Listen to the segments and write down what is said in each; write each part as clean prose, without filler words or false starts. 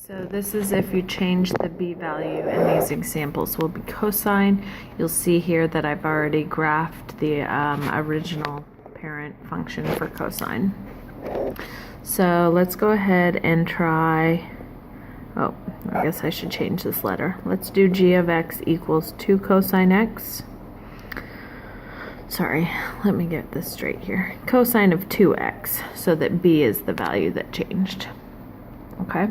So this is if you change the b value in these examples will be cosine. You'll see here that I've already graphed the original parent function for cosine. So let's go ahead and try, oh, I guess I should change this letter. Let's do g of x equals 2 cosine x. Sorry, let me get this straight here. Cosine of 2x, so that b is the value that changed. Okay.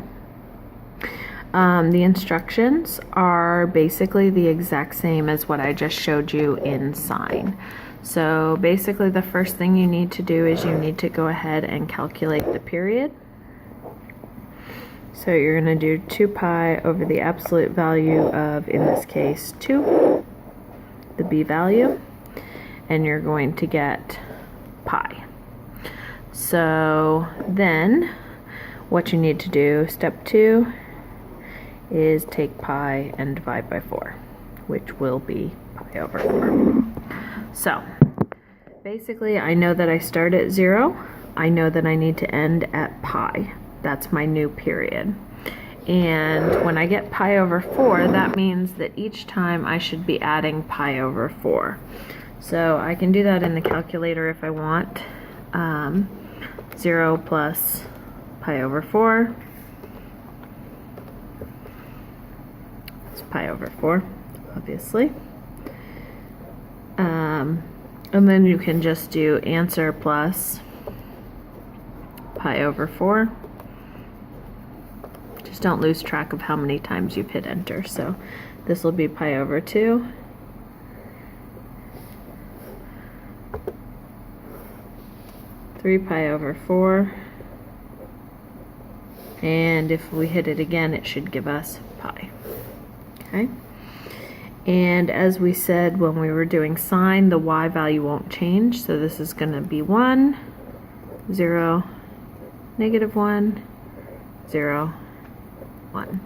The instructions are basically the exact same as what I just showed you in sine. So basically the first thing you need to do is you need to go ahead and calculate the period. So you're going to do 2 pi over the absolute value of, in this case, 2, the b value, and you're going to get pi. So then what you need to do, step 2, is take pi and divide by 4, which will be pi over 4. So basically I know that I start at 0. I know that I need to end at pi. That's my new period. And when I get pi over 4, that means that each time I should be adding pi over 4. So I can do that in the calculator if I want. 0 plus pi over 4. Pi over 4, obviously. And then you can just do answer plus pi over 4. Just don't lose track of how many times you've hit enter. So this will be pi over 2. Pi over 4. And if we hit it again, it should give us pi. Okay, and as we said when we were doing sine, the y value won't change, so this is going to be 1, 0, negative 1, 0, 1.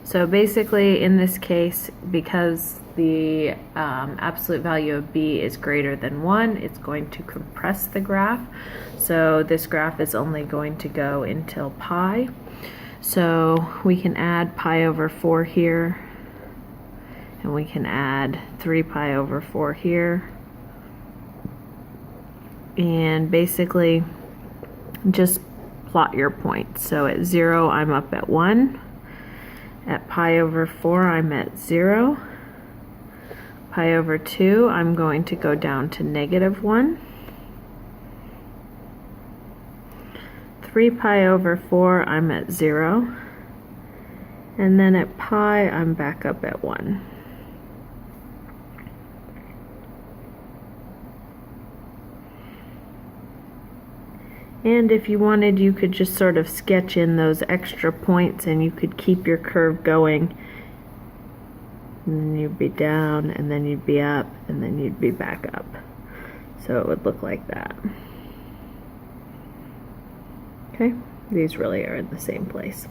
So basically in this case, because the absolute value of b is greater than 1, it's going to compress the graph. So this graph is only going to go until pi. So we can add pi over 4 here. And we can add 3 pi over 4 here. And basically just plot your points. So at 0, I'm up at 1. At pi over 4, I'm at 0. Pi over 2, I'm going to go down to negative 1. 3 pi over 4, I'm at 0. And then at pi, I'm back up at 1. And if you wanted, you could just sort of sketch in those extra points and you could keep your curve going. And then you'd be down, and then you'd be up, and then you'd be back up. So it would look like that. Okay, these really are in the same place.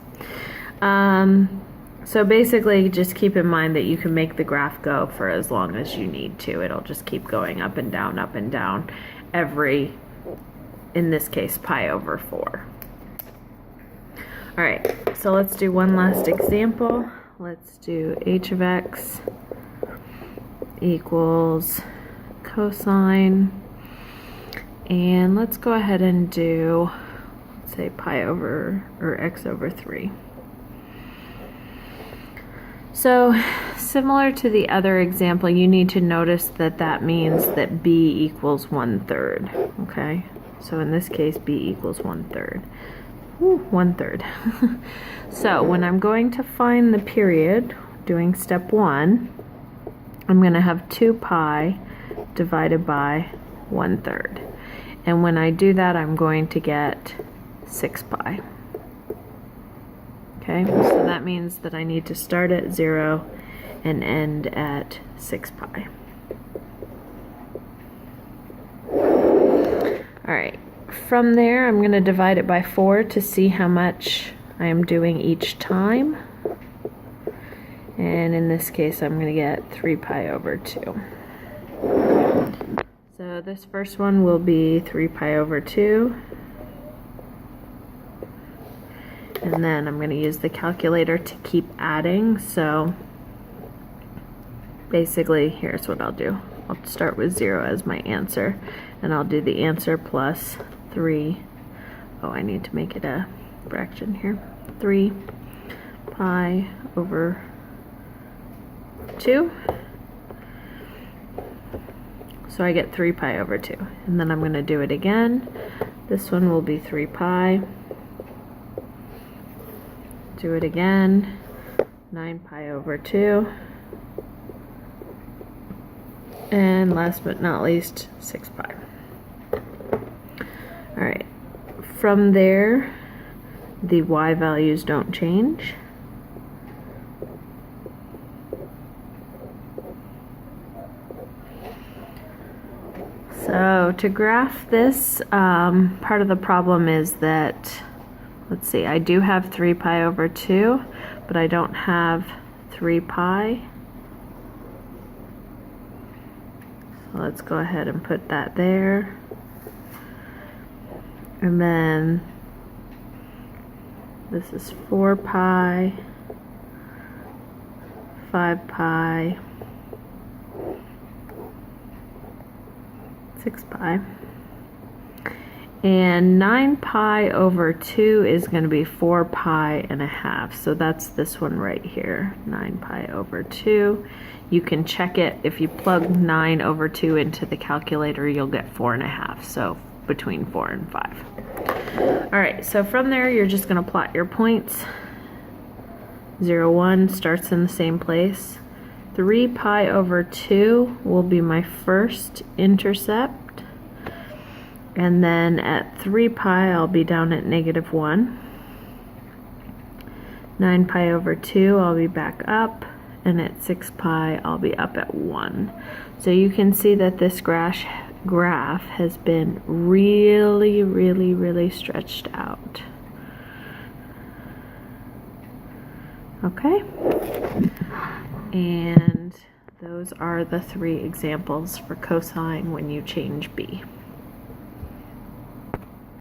So basically just keep in mind that you can make the graph go for as long as you need to. It'll just keep going up and down every, in this case, pi over 4. All right, so let's do one last example. Let's do h of x equals cosine, and let's go ahead and do, let's say pi over, or x over 3. So similar to the other example, you need to notice that that means that b equals 1/3, okay? So in this case, b equals 1/3. Ooh, 1/3. So when I'm going to find the period, doing step 1, I'm going to have 2 pi divided by 1/3. And when I do that, I'm going to get 6 pi. Okay, so that means that I need to start at 0 and end at 6 pi. All right, from there I'm going to divide it by 4 to see how much I am doing each time. And in this case I'm going to get 3 pi over 2. So this first one will be 3 pi over 2. And then I'm going to use the calculator to keep adding. So basically, here's what I'll do. I'll start with 0 as my answer, and I'll do the answer plus 3. Oh, I need to make it a fraction here. 3 pi over 2. So I get 3 pi over 2. And then I'm going to do it again. This one will be 3 pi. Do it again. 9 pi over 2. And last but not least, 6 pi. Alright, from there, the y values don't change. So to graph this, part of the problem is that, let's see, I do have 3 pi over 2, but I don't have 3 pi. So let's go ahead and put that there. And then this is 4 pi, 5 pi, 6 pi. And 9 pi over 2 is going to be 4 pi and a half. So that's this one right here, 9 pi over 2. You can check it. If you plug 9 over 2 into the calculator, you'll get 4.5. So between 4 and 5. All right, so from there, you're just going to plot your points. 0, 1 starts in the same place. 3 pi over 2 will be my first intercept. And then at 3 pi, I'll be down at -1. 9 pi over 2, I'll be back up. And at 6 pi, I'll be up at 1. So you can see that this graph has been really stretched out. Okay? And those are the 3 examples for cosine when you change b.